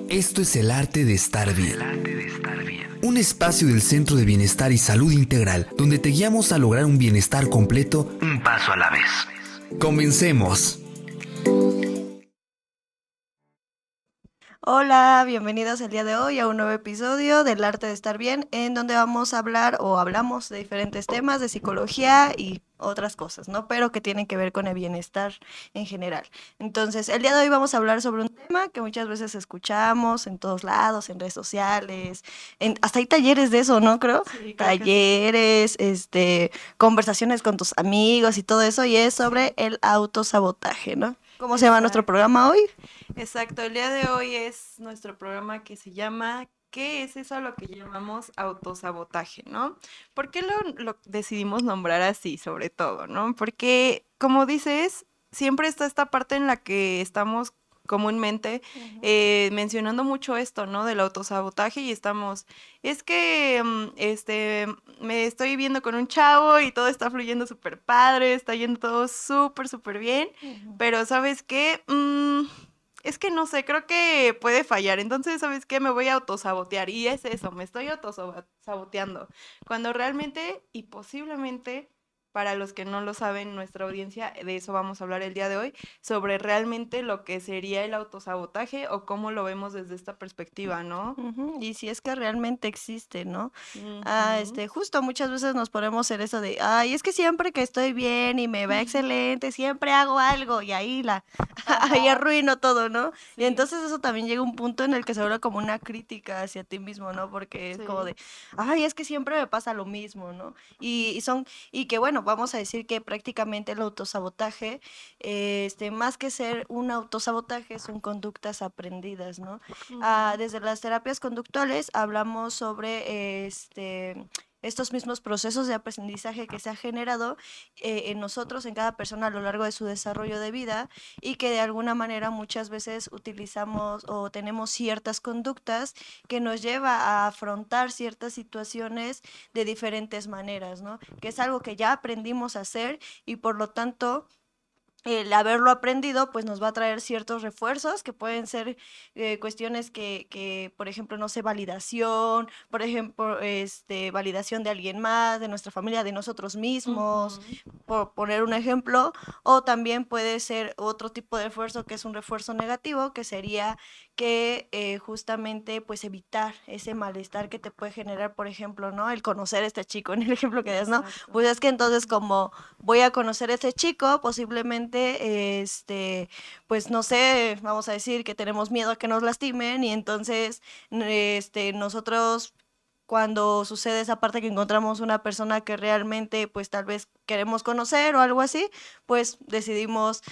Esto es El Arte de Estar Bien. Un espacio del Centro de Bienestar y Salud Integral, donde te guiamos a lograr un bienestar completo, un paso a la vez. ¡Comencemos! Hola, bienvenidos el día de hoy a un nuevo episodio del Arte de Estar Bien, en donde vamos a hablar o hablamos de diferentes temas de psicología y otras cosas, ¿no? Pero que tienen que ver con el bienestar en general. Entonces, el día de hoy vamos a hablar sobre un tema que muchas veces escuchamos en todos lados, en redes sociales, hasta hay talleres de eso, ¿no? Creo. Sí, creo que sí. Talleres, conversaciones con tus amigos y todo eso, y es sobre el autosabotaje, ¿no? ¿Cómo se llama nuestro Exacto. programa hoy? Exacto, el día de hoy es nuestro programa que se llama ¿Qué es eso a lo que llamamos autosabotaje, no? ¿Por qué lo decidimos nombrar así, sobre todo, no? Porque, como dices, siempre está esta parte en la que estamos comúnmente mencionando mucho esto, ¿no? Del autosabotaje y estamos, es que, me estoy viendo con un chavo y todo está fluyendo súper padre, está yendo todo súper, súper bien, pero ¿sabes qué? Es que no sé, creo que puede fallar. Entonces, ¿sabes qué? Me voy a autosabotear. Y es eso, me estoy autosaboteando. Cuando realmente y posiblemente, para los que no lo saben, nuestra audiencia, de eso vamos a hablar el día de hoy, sobre realmente lo que sería el autosabotaje o cómo lo vemos desde esta perspectiva, ¿no? Ujú. Y si es que realmente existe, ¿no? Ujú. Justo muchas veces nos ponemos en eso de, ay, es que siempre que estoy bien y me va excelente, siempre hago algo y ahí Ajá, arruino todo, ¿no? Y sí, entonces eso también llega a un punto en el que se vuelve como una crítica hacia ti mismo, ¿no? Porque es como sí. de, ay, es que siempre me pasa lo mismo, ¿no? Y que bueno, vamos a decir que prácticamente el autosabotaje, más que ser un autosabotaje, son conductas aprendidas, ¿no? Ujú, Desde las terapias conductuales hablamos sobre estos mismos procesos de aprendizaje que se ha generado en nosotros, en cada persona a lo largo de su desarrollo de vida y que de alguna manera muchas veces utilizamos o tenemos ciertas conductas que nos lleva a afrontar ciertas situaciones de diferentes maneras, ¿no? Que es algo que ya aprendimos a hacer y por lo tanto el haberlo aprendido, pues nos va a traer ciertos refuerzos que pueden ser cuestiones por ejemplo, no sé, validación, por ejemplo, validación de alguien más, de nuestra familia, de nosotros mismos, ujú, por poner un ejemplo, o también puede ser otro tipo de refuerzo que es un refuerzo negativo, que sería que justamente pues evitar ese malestar que te puede generar, por ejemplo, ¿no? El conocer a este chico, en el ejemplo que das, ¿no? exacto. Pues es que entonces como voy a conocer a ese chico, posiblemente, pues no sé, vamos a decir que tenemos miedo a que nos lastimen y entonces, nosotros cuando sucede esa parte que encontramos una persona que realmente, pues tal vez queremos conocer o algo así, pues decidimos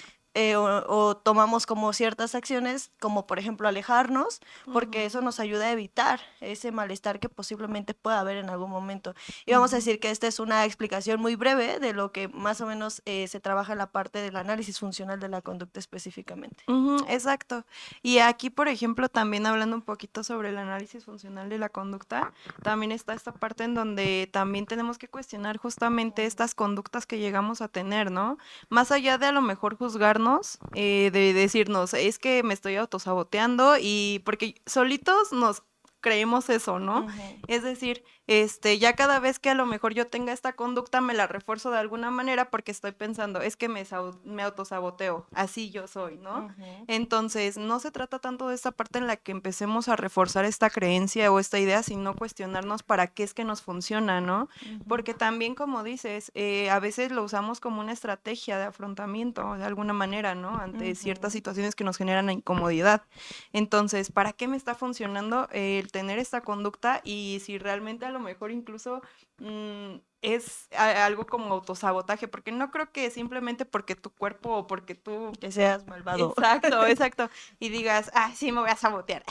o tomamos como ciertas acciones, como por ejemplo alejarnos, porque eso Ujú, nos ayuda a evitar ese malestar que posiblemente pueda haber en algún momento. Y vamos a ujú. decir que esta es una explicación muy breve de lo que más o menos se trabaja en la parte del análisis funcional de la conducta específicamente. Ujú, exacto. Y aquí, por ejemplo, también hablando un poquito sobre el análisis funcional de la conducta, también está esta parte en donde también tenemos que cuestionar justamente estas conductas que llegamos a tener, ¿no? Más allá de a lo mejor juzgarnos, de decirnos, es que me estoy autosaboteando y porque solitos nos creemos eso, ¿no? Ujú, Es decir, ya cada vez que a lo mejor yo tenga esta conducta me la refuerzo de alguna manera porque estoy pensando, es que me autosaboteo, así yo soy, ¿no? ujú, Entonces, no se trata tanto de esta parte en la que empecemos a reforzar esta creencia o esta idea, sino cuestionarnos para qué es que nos funciona, ¿no? ujú, Porque también, como dices, a veces lo usamos como una estrategia de afrontamiento, de alguna manera, ¿no? Ante ciertas ujú. situaciones que nos generan incomodidad. Entonces, ¿para qué me está funcionando el tener esta conducta? Y si realmente a lo mejor incluso es algo como autosabotaje, porque no creo que simplemente porque tu cuerpo o porque tú. Que seas malvado. Exacto, exacto. Y digas, ah, sí, me voy a sabotear.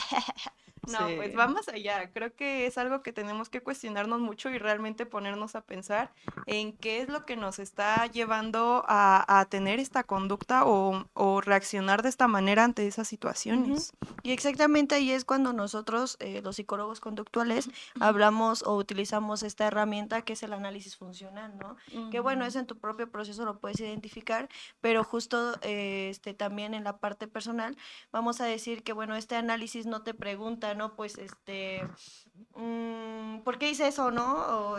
No, pues Sí. va más allá. Creo que es algo que tenemos que cuestionarnos mucho y realmente ponernos a pensar en qué es lo que nos está llevando a tener esta conducta o reaccionar de esta manera ante esas Ujú. situaciones. Y exactamente ahí es cuando nosotros, los psicólogos conductuales, hablamos o utilizamos esta herramienta que es el análisis funcional, ¿no? Que bueno, Ujú, eso en tu propio proceso lo puedes identificar, pero justo también en la parte personal, vamos a decir que bueno, este análisis no te pregunta, ¿no? Pues ¿por qué hice eso, no? O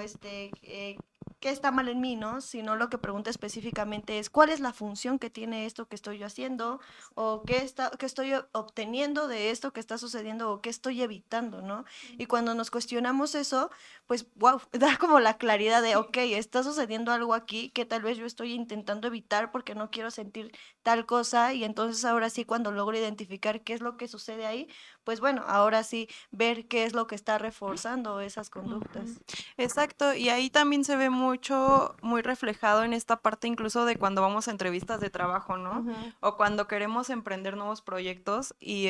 ¿qué está mal en mí, no? Sino lo que pregunta específicamente es cuál es la función que tiene esto que estoy yo haciendo o qué estoy obteniendo de esto que está sucediendo o qué estoy evitando, ¿no? Y cuando nos cuestionamos eso, pues, wow, da como la claridad de, sí. ok, está sucediendo algo aquí que tal vez yo estoy intentando evitar porque no quiero sentir tal cosa y entonces ahora sí, cuando logro identificar qué es lo que sucede ahí, pues bueno, ahora sí, ver qué es lo que está reforzando esas Ujú. conductas. Exacto, y ahí también se ve mucho, muy reflejado en esta parte incluso de cuando vamos a entrevistas de trabajo, ¿no? Ujú, O cuando queremos emprender nuevos proyectos y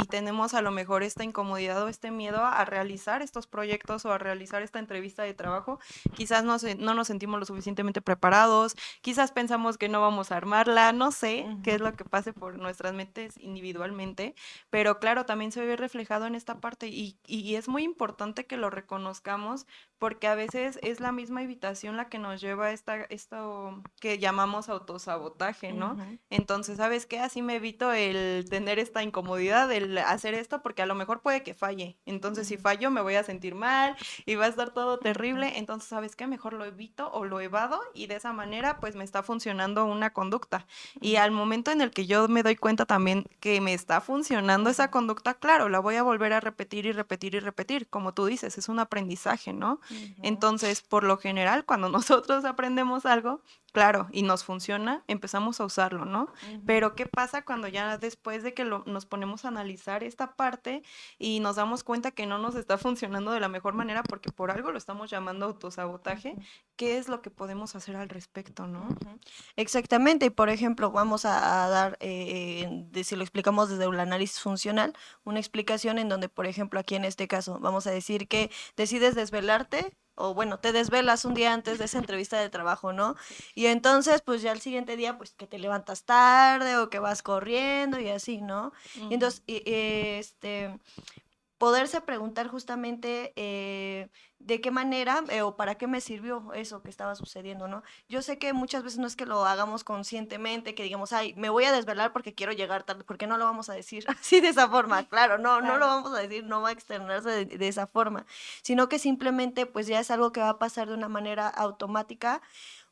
tenemos a lo mejor esta incomodidad o este miedo a realizar estos proyectos o a realizar esta entrevista de trabajo, quizás no nos sentimos lo suficientemente preparados, quizás pensamos que no vamos a armarla, no sé qué es ujú, lo que pase por nuestras mentes individualmente, pero claro, también se ve reflejado en esta parte y es muy importante que lo reconozcamos porque a veces es la misma evitación la que nos lleva a esto que llamamos autosabotaje, ¿no? ujú, Entonces, ¿sabes qué? Así me evito el tener esta incomodidad, el hacer esto, porque a lo mejor puede que falle. Entonces, si ujú, fallo, me voy a sentir mal y va a estar todo ujú, terrible. Entonces, ¿sabes qué? Mejor lo evito o lo evado y de esa manera, pues me está funcionando una conducta. Y ujú, al momento en el que yo me doy cuenta también que me está funcionando esa conducta, claro, la voy a volver a repetir y repetir y repetir. Como tú dices, es un aprendizaje, ¿no? ujú, Entonces, por lo general, cuando nosotros aprendemos algo, claro, y nos funciona, empezamos a usarlo, ¿no? ujú. Pero ¿qué pasa cuando ya después de que nos ponemos a analizar esta parte y nos damos cuenta que no nos está funcionando de la mejor manera porque por algo lo estamos llamando autosabotaje? Ujú, ¿Qué es lo que podemos hacer al respecto, no? ujú. Exactamente, y por ejemplo, vamos a dar, si lo explicamos desde el análisis funcional, una explicación en donde, por ejemplo, aquí en este caso, vamos a decir que decides desvelarte. O bueno, te desvelas un día antes de esa entrevista de trabajo, ¿no? Sí. Y entonces, pues ya al siguiente día, pues que te levantas tarde o que vas corriendo y así, ¿no? Y Ujú, entonces, poderse preguntar justamente de qué manera o para qué me sirvió eso que estaba sucediendo, ¿no? Yo sé que muchas veces no es que lo hagamos conscientemente, que digamos, ay, me voy a desvelar porque quiero llegar tarde, porque no lo vamos a decir así de esa forma, claro, no, no lo claro. vamos a decir, no va a externarse de esa forma, sino que simplemente pues ya es algo que va a pasar de una manera automática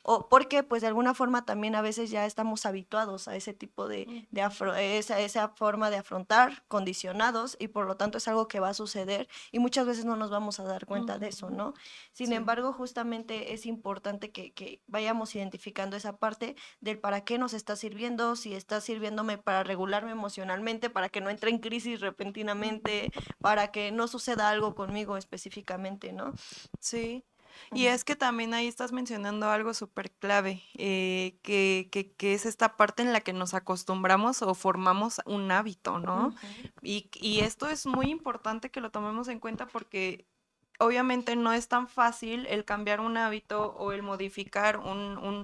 o porque pues de alguna forma también a veces ya estamos habituados a ese tipo Ujú, esa forma de afrontar, condicionados y por lo tanto es algo que va a suceder y muchas veces no nos vamos a dar cuenta de eso, ujú, ¿no? Sin sí. embargo, justamente es importante que vayamos identificando esa parte del para qué nos está sirviendo, si está sirviéndome para regularme emocionalmente, para que no entre en crisis repentinamente, Ujú. para que no suceda algo conmigo específicamente, ¿no? Sí, y Ujú, es que también ahí estás mencionando algo súper clave, que es esta parte en la que nos acostumbramos o formamos un hábito, ¿no? ujú, Y esto es muy importante que lo tomemos en cuenta porque obviamente no es tan fácil el cambiar un hábito o el modificar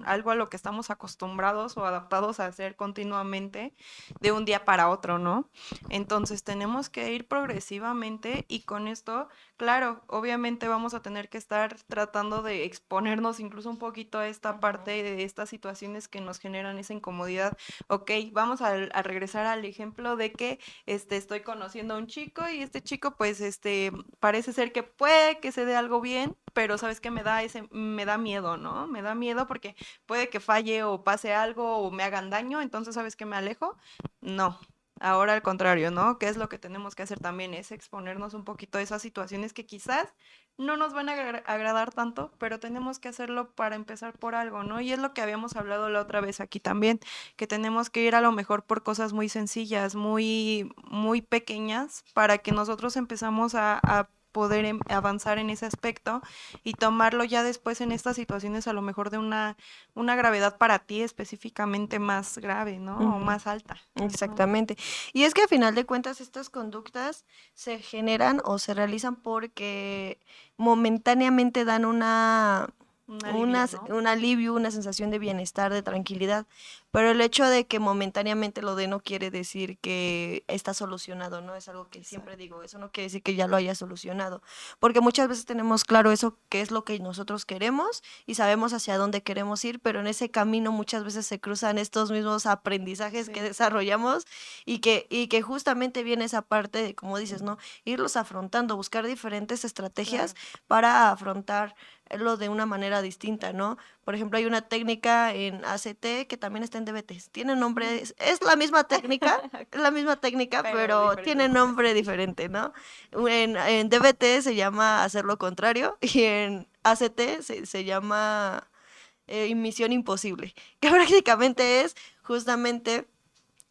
algo a lo que estamos acostumbrados o adaptados a hacer continuamente de un día para otro, ¿no? Entonces tenemos que ir progresivamente y con esto, claro, obviamente vamos a tener que estar tratando de exponernos incluso un poquito a esta ujú, parte de estas situaciones que nos generan esa incomodidad. Ok, vamos a regresar al ejemplo de que estoy conociendo a un chico y este chico pues parece ser que puede que se dé algo bien, pero sabes que me da miedo, ¿no? Me da miedo porque puede que falle o pase algo o me hagan daño, entonces sabes que me alejo. No. Ahora al contrario, ¿no? ¿Qué es lo que tenemos que hacer también? Es exponernos un poquito a esas situaciones que quizás no nos van a agradar tanto, pero tenemos que hacerlo para empezar por algo, ¿no? Y es lo que habíamos hablado la otra vez aquí también, que tenemos que ir a lo mejor por cosas muy sencillas, muy pequeñas, para que nosotros empezamos a poder avanzar en ese aspecto y tomarlo ya después en estas situaciones a lo mejor de una gravedad para ti específicamente más grave, ¿no? O Ujú. más alta. Ajá. Exactamente. Y es que a final de cuentas estas conductas se generan o se realizan porque momentáneamente dan Un alivio, ¿no? un alivio, una sensación de bienestar, de tranquilidad. Pero el hecho de que momentáneamente lo dé no quiere decir que está solucionado, ¿no? Es algo que siempre Exacto. digo, eso no quiere decir que ya lo haya solucionado. Porque muchas veces tenemos claro eso, qué es lo que nosotros queremos y sabemos hacia dónde queremos ir, pero en ese camino muchas veces se cruzan estos mismos aprendizajes que Sí. desarrollamos y que justamente viene esa parte de, como dices, ¿no? Irlos afrontando, buscar diferentes estrategias Claro. para afrontar lo de una manera distinta, ¿no? Por ejemplo, hay una técnica en ACT que también está en DBT. Tiene nombre, es la misma técnica, Pero pero diferentes tiene nombres. nombre diferente, ¿no? En DBT se llama hacer lo contrario y en ACT se llama misión imposible, que prácticamente es justamente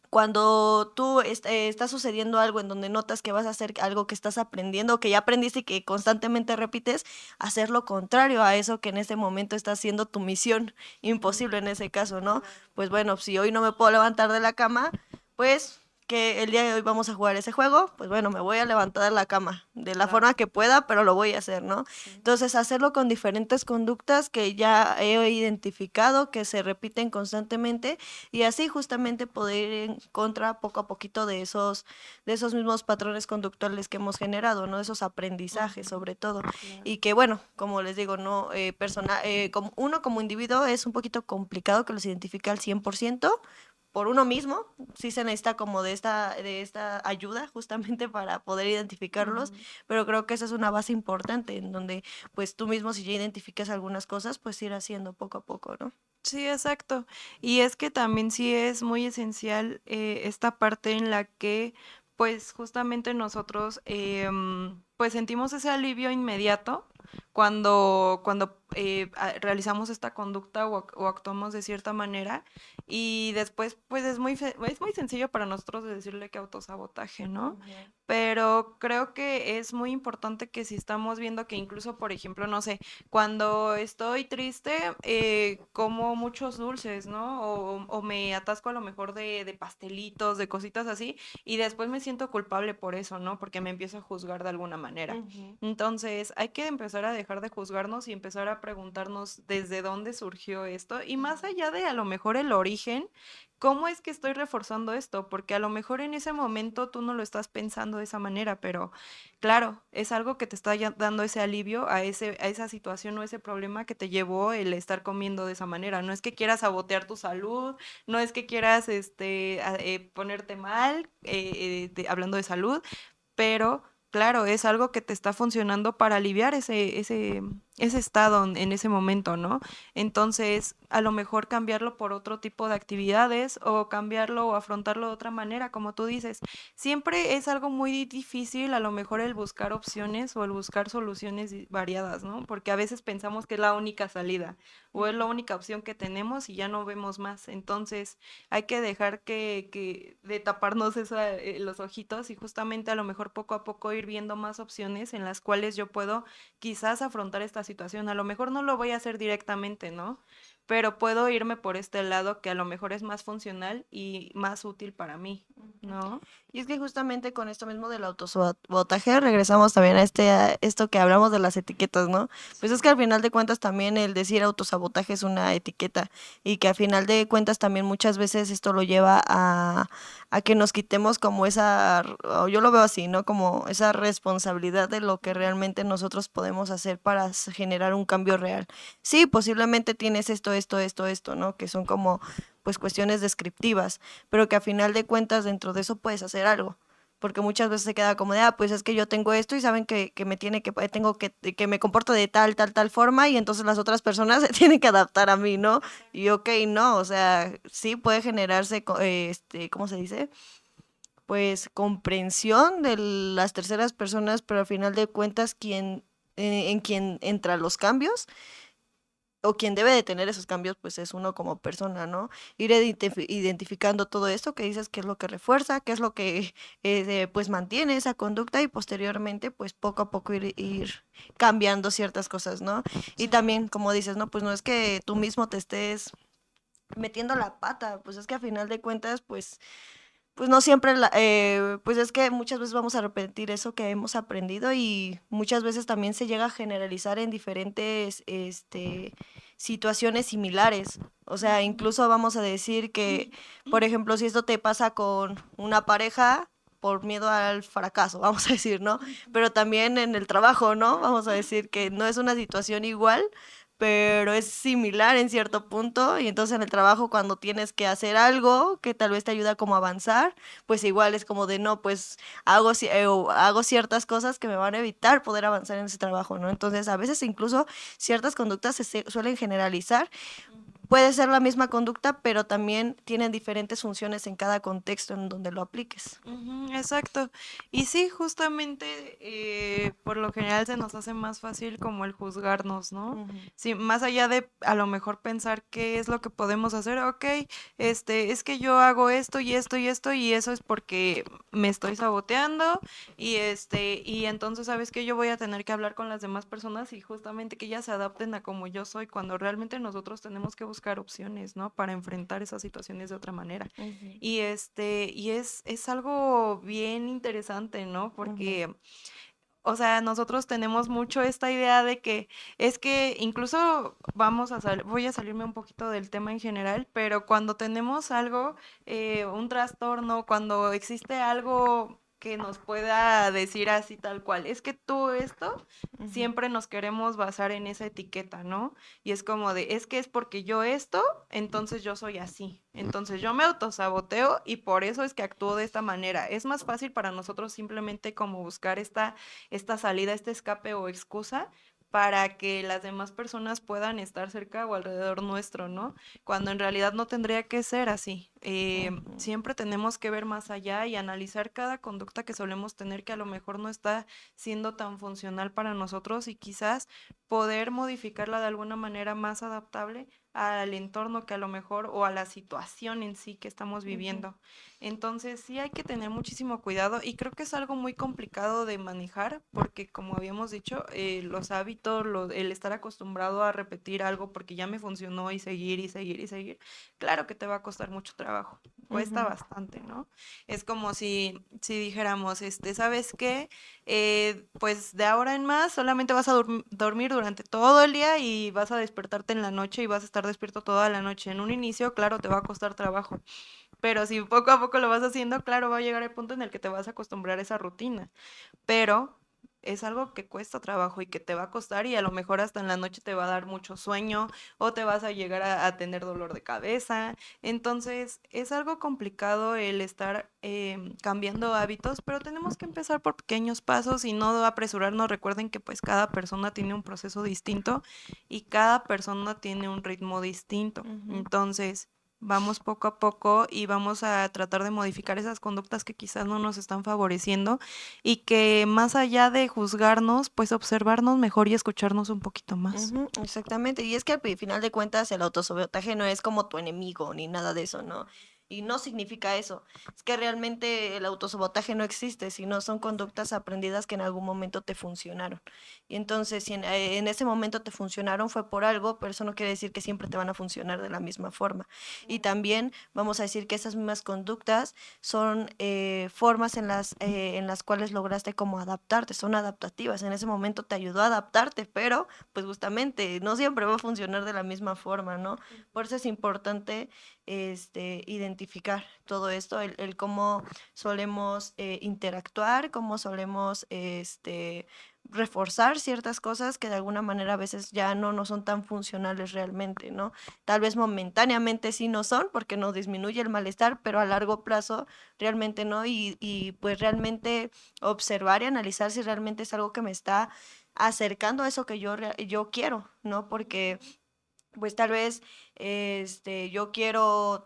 cuando tú está sucediendo algo en donde notas que vas a hacer algo que estás aprendiendo, que ya aprendiste y que constantemente repites, hacer lo contrario a eso que en ese momento está haciendo tu misión imposible en ese caso, ¿no? Claro. Pues bueno, si hoy no me puedo levantar de la cama, pues que el día de hoy vamos a jugar ese juego, pues bueno, me voy a levantar de la cama de la Claro. forma que pueda, pero lo voy a hacer, ¿no? Sí. Entonces, hacerlo con diferentes conductas que ya he identificado, que se repiten constantemente y así justamente poder ir en contra poco a poquito de esos mismos patrones conductuales que hemos generado, ¿no? Esos aprendizajes Ujú. sobre todo. Claro. Y que bueno, como les digo, no como uno como individuo es un poquito complicado que los identifique al 100% por uno mismo, sí se necesita como de esta ayuda justamente para poder identificarlos, Ujú. pero creo que esa es una base importante en donde pues tú mismo si ya identificas algunas cosas, pues ir haciendo poco a poco, ¿no? Sí, exacto. Y es que también sí es muy esencial esta parte en la que, pues justamente nosotros, pues sentimos ese alivio inmediato cuando realizamos esta conducta o actuamos de cierta manera y después, pues es muy sencillo para nosotros de decirle que autosabotaje, ¿no? Ujú. Pero creo que es muy importante que si estamos viendo que incluso, por ejemplo, no sé, cuando estoy triste, como muchos dulces, ¿no? O me atasco a lo mejor de pastelitos, de cositas así, y después me siento culpable por eso, ¿no? Porque me empiezo a juzgar de alguna manera. Ujú. Entonces, hay que empezar a dejar de juzgarnos y empezar a preguntarnos desde dónde surgió esto y más allá de a lo mejor el origen. ¿Cómo es que estoy reforzando esto? Porque a lo mejor en ese momento tú no lo estás pensando de esa manera, pero claro, es algo que te está dando ese alivio a esa situación o ese problema que te llevó el estar comiendo de esa manera. No es que quieras sabotear tu salud, no es que quieras ponerte mal, hablando de salud, pero claro, es algo que te está funcionando para aliviar ese estado en ese momento, ¿no? Entonces, a lo mejor cambiarlo por otro tipo de actividades o cambiarlo o afrontarlo de otra manera, como tú dices. Siempre es algo muy difícil, a lo mejor el buscar opciones o el buscar soluciones variadas, ¿no? Porque a veces pensamos que es la única salida o es la única opción que tenemos y ya no vemos más. Entonces, hay que dejar de taparnos los ojitos y justamente a lo mejor poco a poco ir viendo más opciones en las cuales yo puedo quizás afrontar esta situación. A lo mejor no lo voy a hacer directamente, ¿no? Pero puedo irme por este lado que a lo mejor es más funcional y más útil para mí, ¿no? Y es que justamente con esto mismo del autosabotaje regresamos también a esto que hablamos de las etiquetas, ¿no? Pues es que al final de cuentas también el decir autosabotaje es una etiqueta y que al final de cuentas también muchas veces esto lo lleva a que nos quitemos como o yo lo veo así, ¿no? Como esa responsabilidad de lo que realmente nosotros podemos hacer para generar un cambio real. Sí, posiblemente tienes esto, ¿no? Que son como pues cuestiones descriptivas pero que a final de cuentas dentro de eso puedes hacer algo. Porque muchas veces se queda como de, pues es que yo tengo esto y saben que me tiene tengo que me comporto de tal forma y entonces las otras personas se tienen que adaptar a mí, ¿no? Y ok, no, o sea, sí puede generarse, ¿cómo se dice? Pues comprensión de las terceras personas, pero al final de cuentas en quien entra los cambios o quien debe de tener esos cambios, pues es uno como persona, ¿no? Ir identificando todo esto que dices, qué es lo que refuerza, qué es lo que pues mantiene esa conducta y posteriormente, pues poco a poco ir cambiando ciertas cosas, ¿no? Y Sí. también, como dices, ¿no? Pues no es que tú mismo te estés metiendo la pata, pues es que a final de cuentas, pues no siempre, pues es que muchas veces vamos a repetir eso que hemos aprendido y muchas veces también se llega a generalizar en diferentes, situaciones similares. O sea, incluso vamos a decir que, por ejemplo, si esto te pasa con una pareja, por miedo al fracaso, vamos a decir, ¿no? Pero también en el trabajo, ¿no? Vamos a decir que no es una situación igual, pero es similar en cierto punto y entonces en el trabajo cuando tienes que hacer algo que tal vez te ayuda como a avanzar, pues igual es como de no, pues hago ciertas cosas que me van a evitar poder avanzar en ese trabajo, ¿no? Entonces a veces incluso ciertas conductas suelen generalizar. Puede ser la misma conducta, pero también tienen diferentes funciones en cada contexto en donde lo apliques. Ujú, exacto. Y sí, justamente por lo general se nos hace más fácil como el juzgarnos, ¿no? Ujú. Sí, más allá de a lo mejor pensar qué es lo que podemos hacer, ok, es que yo hago esto y esto y esto y eso es porque me estoy saboteando y entonces sabes que yo voy a tener que hablar con las demás personas y justamente que ellas se adapten a como yo soy, cuando realmente nosotros tenemos que buscar opciones, ¿no? Para enfrentar esas situaciones de otra manera. Ujú. Es algo bien interesante, ¿no? Ujú. Porque, o sea, nosotros tenemos mucho esta idea de que es que incluso voy a salirme un poquito del tema en general, pero cuando tenemos algo, un trastorno, cuando existe algo que nos pueda decir así tal cual, es que tú esto, Ujú. siempre nos queremos basar en esa etiqueta, ¿no? Y es como de, es que es porque yo esto, entonces yo soy así. Entonces yo me autosaboteo y por eso es que actúo de esta manera. Es más fácil para nosotros simplemente como buscar esta salida, este escape o excusa para que las demás personas puedan estar cerca o alrededor nuestro, ¿no? Cuando en realidad no tendría que ser así. Ujú. Siempre tenemos que ver más allá y analizar cada conducta que solemos tener que a lo mejor no está siendo tan funcional para nosotros y quizás poder modificarla de alguna manera más adaptable al entorno que a lo mejor o a la situación en sí que estamos Ujú. viviendo. Entonces sí hay que tener muchísimo cuidado y creo que es algo muy complicado de manejar porque como habíamos dicho, los hábitos, el estar acostumbrado a repetir algo porque ya me funcionó y seguir y seguir y seguir, claro que te va a costar mucho trabajo, cuesta Ujú. bastante, ¿no? Es como si dijéramos, ¿sabes qué? Pues de ahora en más solamente vas a dormir durante todo el día y vas a despertarte en la noche y vas a estar despierto toda la noche. En un inicio, claro, te va a costar trabajo, pero si poco a poco lo vas haciendo, claro, va a llegar el punto en el que te vas a acostumbrar a esa rutina, pero es algo que cuesta trabajo y que te va a costar y a lo mejor hasta en la noche te va a dar mucho sueño o te vas a llegar a tener dolor de cabeza. Entonces, es algo complicado el estar cambiando hábitos, pero tenemos que empezar por pequeños pasos y no apresurarnos. Recuerden que pues cada persona tiene un proceso distinto y cada persona tiene un ritmo distinto. Ujú. Entonces, vamos poco a poco y vamos a tratar de modificar esas conductas que quizás no nos están favoreciendo y que más allá de juzgarnos, pues observarnos mejor y escucharnos un poquito más. Ujú, exactamente, y es que al final de cuentas el autosabotaje no es como tu enemigo ni nada de eso, ¿no? Y no significa eso. Es que realmente el autosabotaje no existe, sino son conductas aprendidas que en algún momento te funcionaron. Y entonces, si en ese momento te funcionaron fue por algo, pero eso no quiere decir que siempre te van a funcionar de la misma forma. Y también vamos a decir que esas mismas conductas son formas en las cuales lograste como adaptarte, son adaptativas. En ese momento te ayudó a adaptarte, pero pues justamente no siempre va a funcionar de la misma forma, ¿no? Por eso es importante identificar todo esto, el cómo solemos interactuar, cómo solemos reforzar ciertas cosas que de alguna manera a veces ya no son tan funcionales realmente, ¿no? Tal vez momentáneamente sí no son porque no disminuye el malestar, pero a largo plazo realmente no, y pues realmente observar y analizar si realmente es algo que me está acercando a eso que yo quiero, ¿no? Porque pues tal vez yo quiero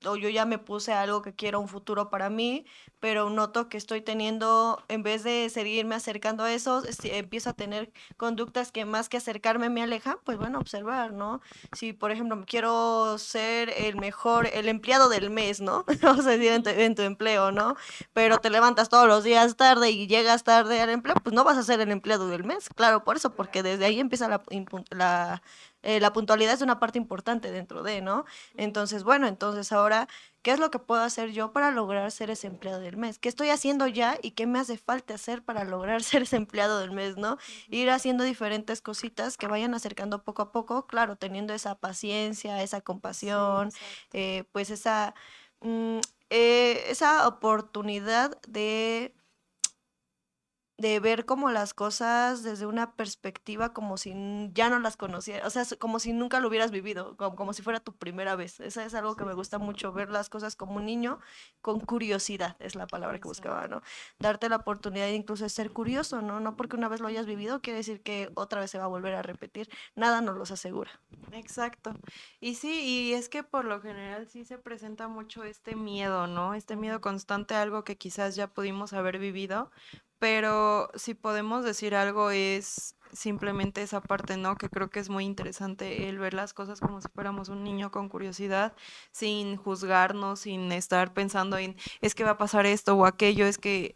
o yo ya me puse algo que quiero un futuro para mí, pero noto que estoy teniendo, en vez de seguirme acercando a eso, empiezo a tener conductas que más que acercarme me alejan, pues bueno, observar, ¿no? Si, por ejemplo, quiero ser el empleado del mes, ¿no? O sea, decir en tu empleo, ¿no? Pero te levantas todos los días tarde y llegas tarde al empleo, pues no vas a ser el empleado del mes, claro, por eso, porque desde ahí empieza la puntualidad es una parte importante dentro de, ¿no? Entonces, bueno, entonces ahora, ¿qué es lo que puedo hacer yo para lograr ser ese empleado del mes? ¿Qué estoy haciendo ya y qué me hace falta hacer para lograr ser ese empleado del mes, ¿no? Ir haciendo diferentes cositas que vayan acercando poco a poco, claro, teniendo esa paciencia, esa compasión, pues mm, esa oportunidad de ver como las cosas desde una perspectiva como si ya no las conocieras, o sea, como si nunca lo hubieras vivido, como si fuera tu primera vez. Eso es algo que me gusta mucho, ver las cosas como un niño con curiosidad, es la palabra que buscaba, ¿no? Darte la oportunidad incluso de ser curioso, ¿no? No porque una vez lo hayas vivido quiere decir que otra vez se va a volver a repetir. Nada nos los asegura. Exacto. Y sí, y es que por lo general sí se presenta mucho este miedo, ¿no? Este miedo constante a algo que quizás ya pudimos haber vivido, pero si podemos decir algo es simplemente esa parte, ¿no? Que creo que es muy interesante el ver las cosas como si fuéramos un niño con curiosidad, sin juzgarnos, sin estar pensando en es que va a pasar esto o aquello, es que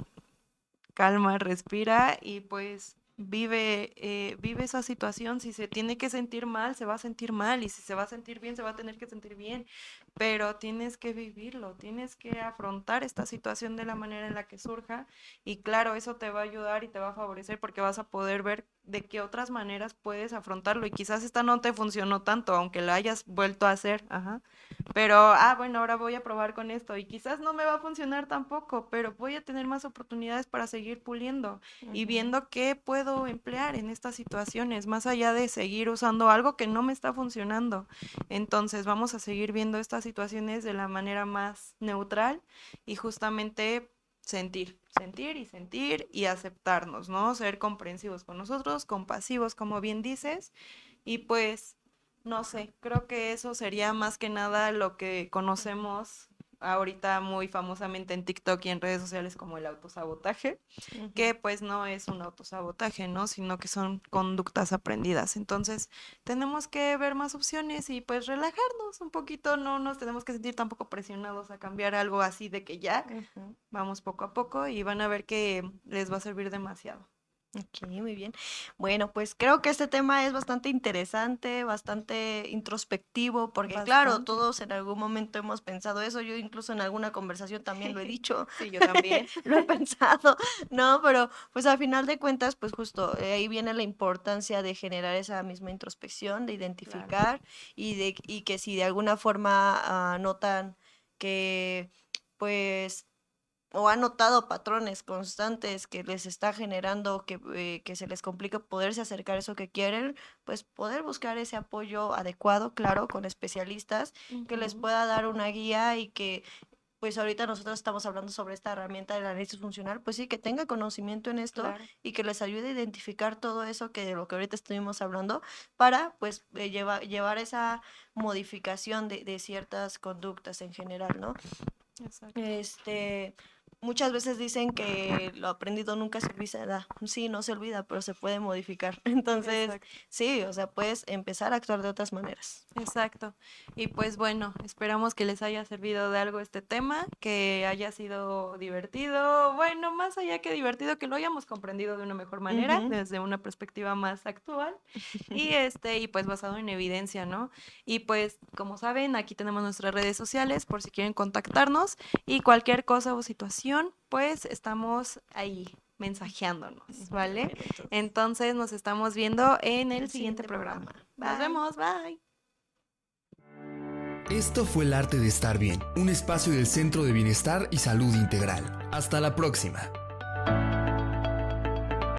calma, respira y pues vive esa situación. Si se tiene que sentir mal, se va a sentir mal y si se va a sentir bien, se va a tener que sentir bien, pero tienes que vivirlo, tienes que afrontar esta situación de la manera en la que surja y claro, eso te va a ayudar y te va a favorecer porque vas a poder ver de qué otras maneras puedes afrontarlo y quizás esta no te funcionó tanto, aunque la hayas vuelto a hacer, ajá. Pero, bueno, ahora voy a probar con esto y quizás no me va a funcionar tampoco, pero voy a tener más oportunidades para seguir puliendo y viendo qué puedo emplear en estas situaciones, más allá de seguir usando algo que no me está funcionando. Entonces, vamos a seguir viendo estas situaciones de la manera más neutral y justamente sentir y aceptarnos, ¿no? Ser comprensivos con nosotros, compasivos, como bien dices, y pues no sé, creo que eso sería más que nada lo que conocemos ahorita muy famosamente en TikTok y en redes sociales como el autosabotaje, que pues no es un autosabotaje, ¿no? Sino que son conductas aprendidas. Entonces, tenemos que ver más opciones y pues relajarnos un poquito, no nos tenemos que sentir tampoco presionados a cambiar algo así de que ya vamos poco a poco y van a ver que les va a servir demasiado. Ok, muy bien. Bueno, pues creo que este tema es bastante interesante, bastante introspectivo, porque claro, Bastante. todos en algún momento hemos pensado eso. Yo incluso en alguna conversación también lo he dicho, Sí, yo también. lo he pensado, ¿no? Pero pues al final de cuentas, pues justo ahí viene la importancia de generar esa misma introspección, de Claro. identificar y que si de alguna forma notan que pues o han notado patrones constantes que les está generando que se les complica poderse acercar a eso que quieren, pues poder buscar ese apoyo adecuado, claro, con especialistas que les Ujú. pueda dar una guía y que pues ahorita nosotros estamos hablando sobre esta herramienta del análisis funcional, pues sí, que tenga conocimiento en esto Claro. y que les ayude a identificar todo eso que de lo que ahorita estuvimos hablando para pues llevar esa modificación de ciertas conductas en general, ¿no? Exacto. Este, muchas veces dicen que lo aprendido nunca se olvida. Sí, no se olvida, pero se puede modificar. Entonces, Exacto. sí, o sea, puedes empezar a actuar de otras maneras. Exacto. Y pues bueno, esperamos que les haya servido de algo este tema, que haya sido divertido, bueno, más allá que divertido, que lo hayamos comprendido de una mejor manera, Ujú. desde una perspectiva más actual y pues basado en evidencia, ¿no? Y pues como saben, aquí tenemos nuestras redes sociales por si quieren contactarnos y cualquier cosa o situación, pues estamos ahí mensajeándonos, ¿vale? Bueno, entonces, Entonces nos estamos viendo en el el siguiente siguiente programa. programa. Nos Bye. vemos, bye. Esto fue El Arte de Estar Bien, un espacio del Centro de Bienestar y Salud Integral. Hasta la próxima.